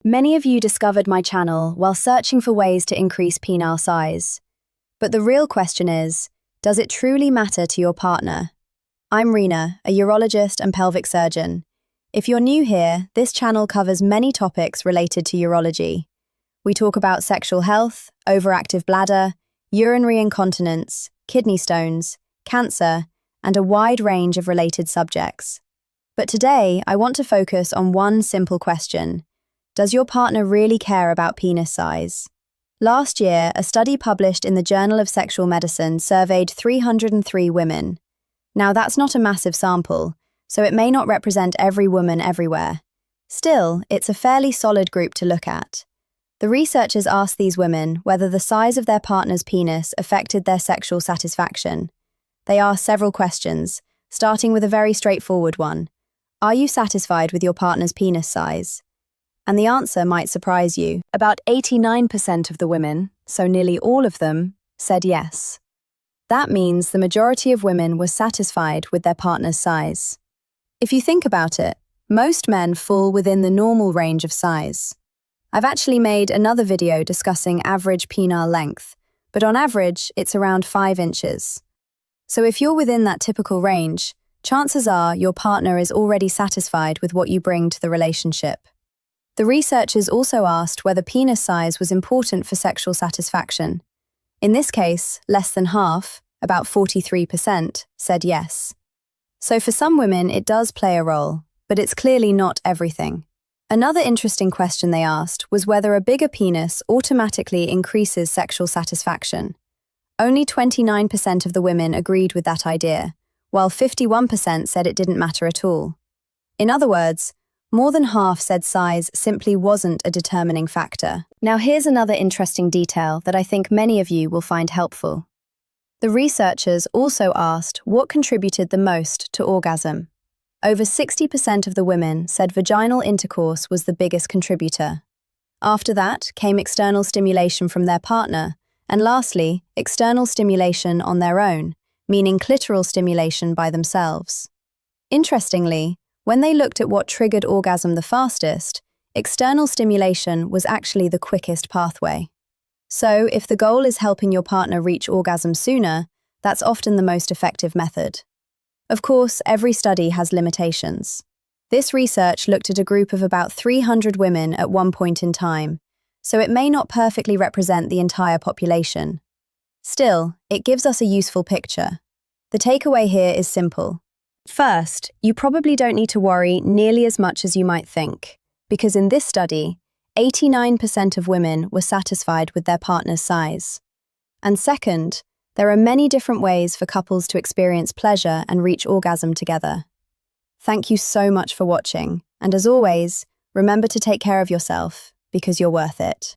Many of you discovered my channel while searching for ways to increase penile size. But the real question is, does it truly matter to your partner? I'm Rena, a urologist and pelvic surgeon. If you're new here, this channel covers many topics related to urology. We talk about sexual health, overactive bladder, urinary incontinence, kidney stones, cancer, and a wide range of related subjects. But today, I want to focus on one simple question. Does your partner really care about penis size? Last year, a study published in the Journal of Sexual Medicine surveyed 303 women. Now, that's not a massive sample, so it may not represent every woman everywhere. Still, it's a fairly solid group to look at. The researchers asked these women whether the size of their partner's penis affected their sexual satisfaction. They asked several questions, starting with a very straightforward one. Are you satisfied with your partner's penis size? And the answer might surprise you. About 89% of the women, so nearly all of them, said yes. That means the majority of women were satisfied with their partner's size. If you think about it, most men fall within the normal range of size. I've actually made another video discussing average penile length, but on average, it's around 5 inches. So if you're within that typical range, chances are your partner is already satisfied with what you bring to the relationship. The researchers also asked whether penis size was important for sexual satisfaction. In this case, less than half, about 43%, said yes. So for some women, it does play a role, but it's clearly not everything. Another interesting question they asked was whether a bigger penis automatically increases sexual satisfaction. Only 29% of the women agreed with that idea, while 51% said it didn't matter at all. In other words, more than half said size simply wasn't a determining factor. Now here's another interesting detail that I think many of you will find helpful. The researchers also asked what contributed the most to orgasm. Over 60% of the women said vaginal intercourse was the biggest contributor. After that came external stimulation from their partner, and lastly, external stimulation on their own, meaning clitoral stimulation by themselves. Interestingly, when they looked at what triggered orgasm the fastest, external stimulation was actually the quickest pathway. So, if the goal is helping your partner reach orgasm sooner, that's often the most effective method. Of course, every study has limitations. This research looked at a group of about 300 women at one point in time, so it may not perfectly represent the entire population. Still, it gives us a useful picture. The takeaway here is simple. First, you probably don't need to worry nearly as much as you might think, because in this study, 89% of women were satisfied with their partner's size. And second, there are many different ways for couples to experience pleasure and reach orgasm together. Thank you so much for watching, and as always, remember to take care of yourself, because you're worth it.